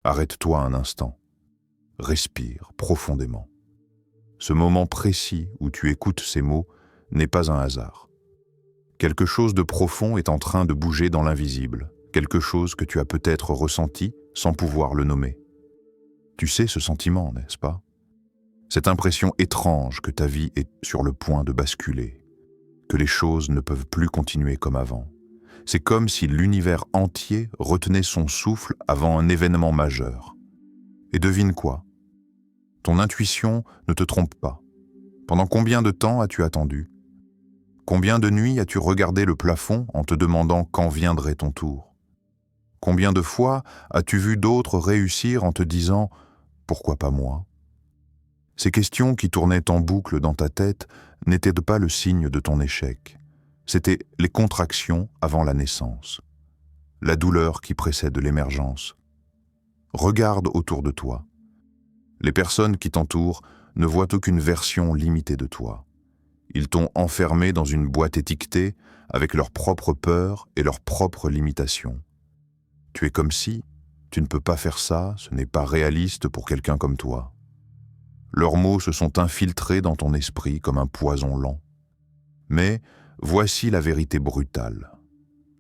Arrête-toi un instant. Respire profondément. Ce moment précis où tu écoutes ces mots n'est pas un hasard. Quelque chose de profond est en train de bouger dans l'invisible, quelque chose que tu as peut-être ressenti sans pouvoir le nommer. Tu sais ce sentiment, n'est-ce pas? Cette impression étrange que ta vie est sur le point de basculer, que les choses ne peuvent plus continuer comme avant. C'est comme si l'univers entier retenait son souffle avant un événement majeur. Et devine quoi? Ton intuition ne te trompe pas. Pendant combien de temps as-tu attendu? Combien de nuits as-tu regardé le plafond en te demandant quand viendrait ton tour? Combien de fois as-tu vu d'autres réussir en te disant « Pourquoi pas moi ?» Ces questions qui tournaient en boucle dans ta tête n'étaient pas le signe de ton échec. C'étaient les contractions avant la naissance, la douleur qui précède l'émergence. Regarde autour de toi. Les personnes qui t'entourent ne voient aucune version limitée de toi. Ils t'ont enfermé dans une boîte étiquetée avec leurs propres peurs et leurs propres limitations. Tu es comme si, tu ne peux pas faire ça, ce n'est pas réaliste pour quelqu'un comme toi. Leurs mots se sont infiltrés dans ton esprit comme un poison lent. Mais voici la vérité brutale.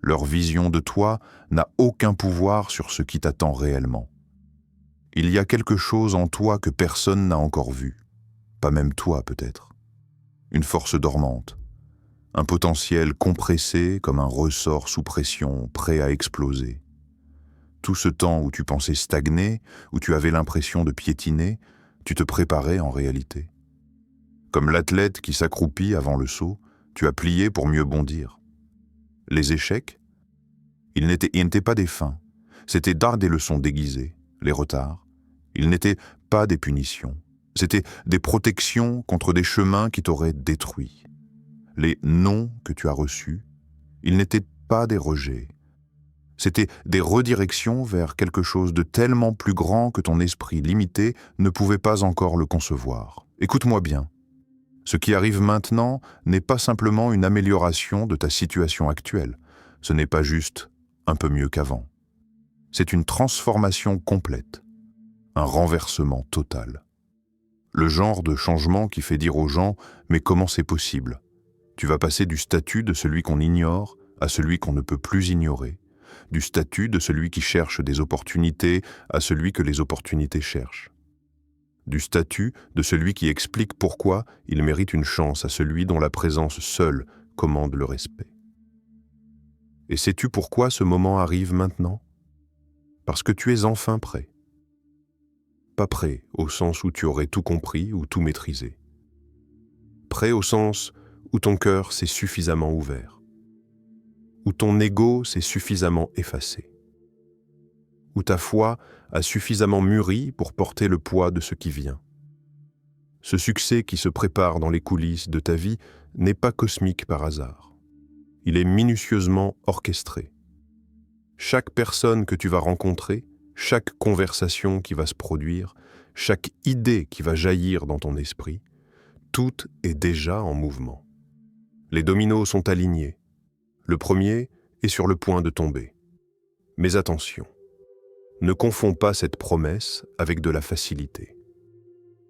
Leur vision de toi n'a aucun pouvoir sur ce qui t'attend réellement. Il y a quelque chose en toi que personne n'a encore vu, pas même toi peut-être. Une force dormante, un potentiel compressé comme un ressort sous pression, prêt à exploser. Tout ce temps où tu pensais stagner, où tu avais l'impression de piétiner, tu te préparais en réalité. Comme l'athlète qui s'accroupit avant le saut, tu as plié pour mieux bondir. Les échecs, ils n'étaient pas des fins, c'était des leçons déguisées, les retards. Ils n'étaient pas des punitions, c'était des protections contre des chemins qui t'auraient détruit. Les non que tu as reçus, ils n'étaient pas des rejets. C'était des redirections vers quelque chose de tellement plus grand que ton esprit limité ne pouvait pas encore le concevoir. Écoute-moi bien. Ce qui arrive maintenant n'est pas simplement une amélioration de ta situation actuelle. Ce n'est pas juste un peu mieux qu'avant. C'est une transformation complète, un renversement total. Le genre de changement qui fait dire aux gens « mais comment c'est possible ?» Tu vas passer du statut de celui qu'on ignore à celui qu'on ne peut plus ignorer, du statut de celui qui cherche des opportunités à celui que les opportunités cherchent, du statut de celui qui explique pourquoi il mérite une chance à celui dont la présence seule commande le respect. Et sais-tu pourquoi ce moment arrive maintenant? Parce que tu es enfin prêt. Pas prêt au sens où tu aurais tout compris ou tout maîtrisé. Prêt au sens où ton cœur s'est suffisamment ouvert, où ton ego s'est suffisamment effacé, où ta foi a suffisamment mûri pour porter le poids de ce qui vient. Ce succès qui se prépare dans les coulisses de ta vie n'est pas cosmique par hasard. Il est minutieusement orchestré. Chaque personne que tu vas rencontrer, chaque conversation qui va se produire, chaque idée qui va jaillir dans ton esprit, tout est déjà en mouvement. Les dominos sont alignés. Le premier est sur le point de tomber. Mais attention, ne confonds pas cette promesse avec de la facilité.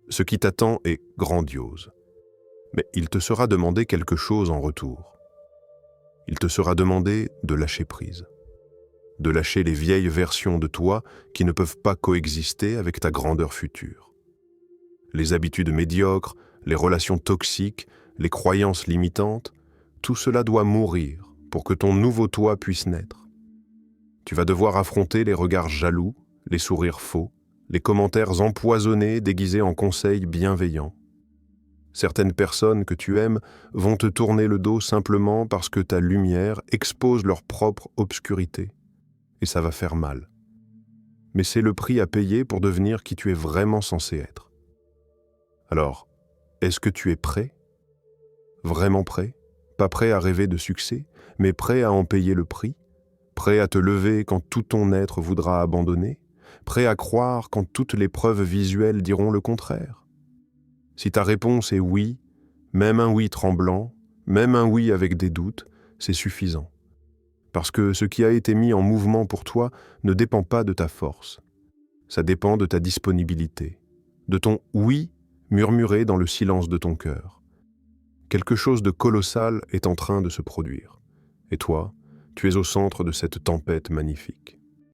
Ce qui t'attend est grandiose, mais il te sera demandé quelque chose en retour. Il te sera demandé de lâcher prise, de lâcher les vieilles versions de toi qui ne peuvent pas coexister avec ta grandeur future. Les habitudes médiocres, les relations toxiques, les croyances limitantes, tout cela doit mourir pour que ton nouveau toi puisse naître. Tu vas devoir affronter les regards jaloux, les sourires faux, les commentaires empoisonnés déguisés en conseils bienveillants. Certaines personnes que tu aimes vont te tourner le dos simplement parce que ta lumière expose leur propre obscurité. Et ça va faire mal. Mais c'est le prix à payer pour devenir qui tu es vraiment censé être. Alors, est-ce que tu es prêt? Vraiment prêt? Pas prêt à rêver de succès, mais prêt à en payer le prix? Prêt à te lever quand tout ton être voudra abandonner? Prêt à croire quand toutes les preuves visuelles diront le contraire? Si ta réponse est oui, même un oui tremblant, même un oui avec des doutes, c'est suffisant. Parce que ce qui a été mis en mouvement pour toi ne dépend pas de ta force. Ça dépend de ta disponibilité, de ton oui murmuré dans le silence de ton cœur. Quelque chose de colossal est en train de se produire. Et toi, tu es au centre de cette tempête magnifique.